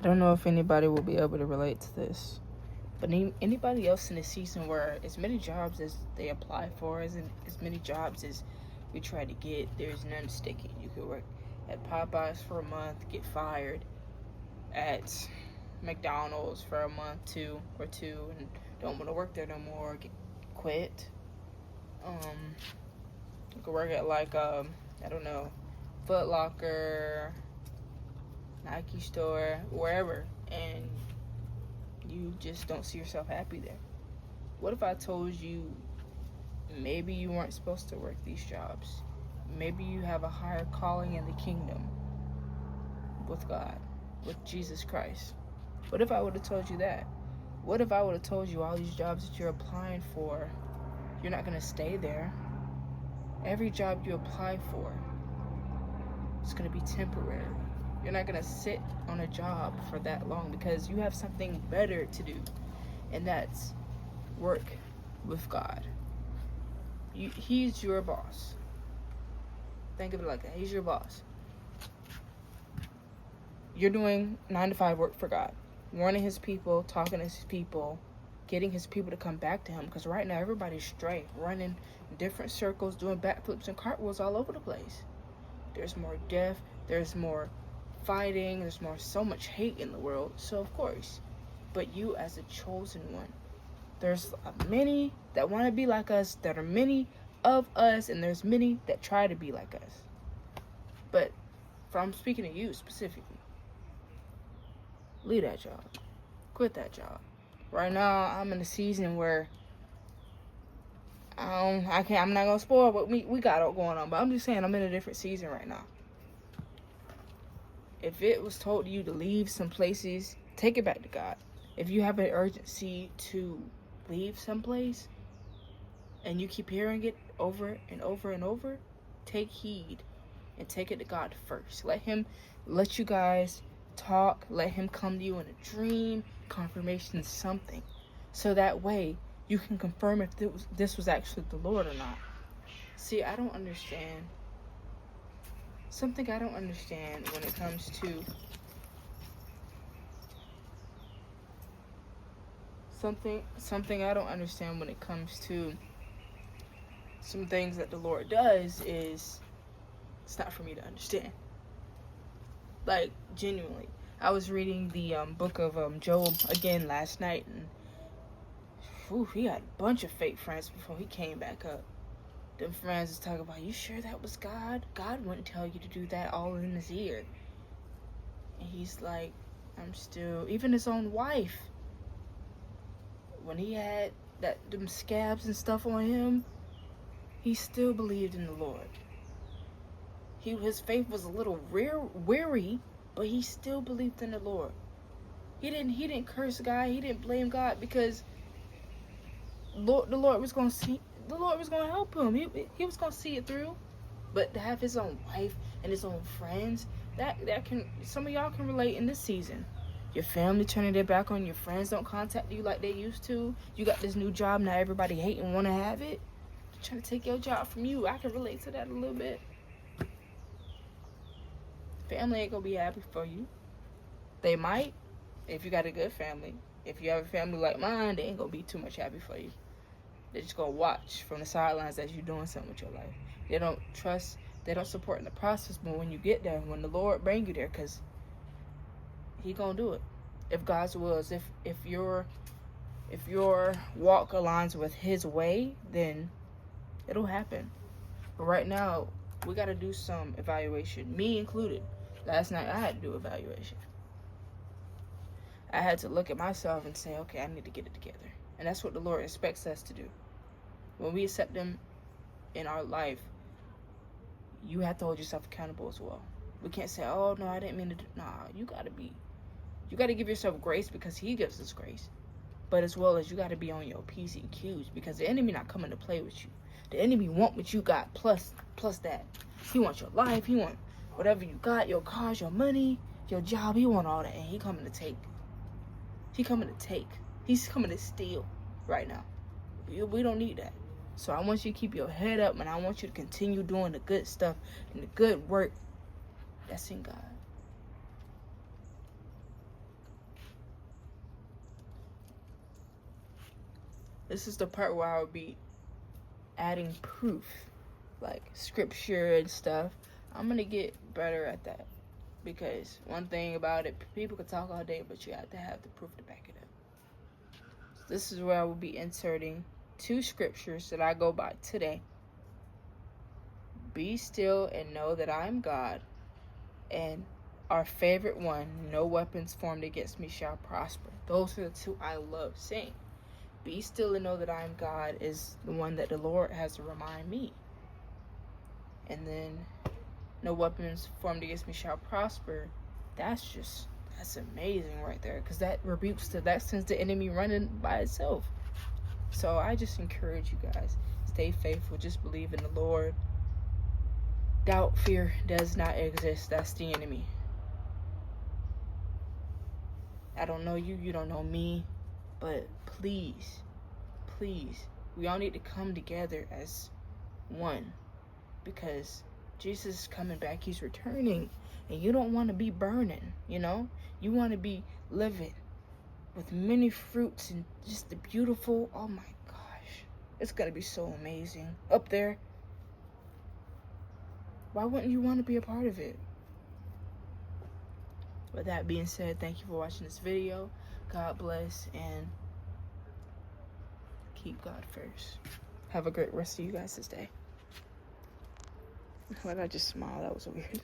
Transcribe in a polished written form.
don't know if anybody will be able to relate to this, but anybody else in a season where as many jobs as they apply for, as many jobs as we try to get, there's none sticking. You could work at Popeyes for a month, get fired, at McDonald's for a month, two, and don't want to work there no more, quit. You could work at like I don't know, Foot Locker, Nike store, wherever, and you just don't see yourself happy there. What if I told you maybe you weren't supposed to work these jobs? Maybe you have a higher calling in the kingdom with God, with Jesus Christ. What if I would have told you that? What if I would have told you all these jobs that you're applying for, you're not going to stay there? Every job you apply for, it's going to be temporary. You're not going to sit on a job for that long because you have something better to do, and that's work with God. He's your boss. Think of it like that. He's your boss. You're doing 9 to 5 work for God, warning his people, talking to his people, getting his people to come back to him, because right now everybody's stray, running in different circles, doing backflips and cartwheels all over the place. There's more death, there's more fighting, there's so much hate in the world. So of course, but you as a chosen one, there's many that want to be like us, that are many of us, and there's many that try to be like us. But I'm speaking to you specifically. Leave that job. Quit that job. Right now, I'm in a season where I'm not gonna spoil what we got all going on, but I'm just saying I'm in a different season right now. If it was told to you to leave some places, take it back to God. If you have an urgency to leave someplace and you keep hearing it over and over and over, take heed and take it to God first. Let you guys talk. Let him come to you in a dream, confirmation, something. So that way you can confirm if this was actually the Lord or not. See, I don't understand. Something I don't understand when it comes to something I don't understand when it comes to some things that the Lord does is it's not for me to understand. Like, genuinely. I was reading the book of Job again last night, and he had a bunch of fake friends before he came back up. Them friends is talking about, you sure that was God? God wouldn't tell you to do that all in his ear. And he's like, I'm still, even his own wife, when he had them scabs and stuff on him, he still believed in the Lord. His faith was a little weary, but he still believed in the Lord. He didn't curse God. He didn't blame God, because the Lord was going to help him. He was going to see it through. But to have his own wife and his own friends, that can, some of y'all can relate in this season. Your family turning their back on your friends, don't contact you like they used to. You got this new job, now everybody hate and want to have it. They're trying to take your job from you. I can relate to that a little bit. Family ain't gonna be happy for you. They might, if you got a good family. If you have a family like mine, they ain't gonna be too much happy for you. They're just gonna watch from the sidelines as you're doing something with your life. They don't trust, they don't support in the process, but when you get there, when the Lord bring you there, because he gonna do it. If God's will is, if your walk aligns with his way, then it'll happen. But right now, we got to do some evaluation, me included. Last night, I had to do evaluation. I had to look at myself and say, okay, I need to get it together. And that's what the Lord expects us to do. When we accept him in our life, you have to hold yourself accountable as well. We can't say, oh, no, I didn't mean to do. Nah, you got to give yourself grace, because he gives us grace. But as well as you got to be on your P's and Q's, because the enemy not coming to play with you. The enemy want what you got plus that. He wants your life. He want whatever you got, your cars, your money, your job. He want all that, and he coming to take. He's coming to steal right now. We don't need that. So I want you to keep your head up, and I want you to continue doing the good stuff and the good work that's in God. This is the part where I would be adding proof, like scripture and stuff. I'm gonna get better at that, because one thing about it, people can talk all day, but you have to have the proof to back it up. So this is where I will be inserting 2 scriptures that I go by today. Be still and know that I am God. And our favorite one, no weapons formed against me shall prosper. Those are the 2 I love saying. Be still and know that I am God is the one that the Lord has to remind me. And then no weapons formed against me shall prosper. That's amazing right there, because that sends the enemy running by itself. So I just encourage you guys, stay faithful, just believe in the Lord. Doubt, fear does not exist. That's the enemy. I don't know you, you don't know me, but please, we all need to come together as one, because Jesus is coming back. He's returning, and you don't want to be burning, you know? You want to be living with many fruits and just the beautiful, oh my gosh, it's going to be so amazing up there. Why wouldn't you want to be a part of it? With that being said, thank you for watching this video. God bless, and keep God first. Have a great rest of you guys this day. Why did I just smile? That was weird.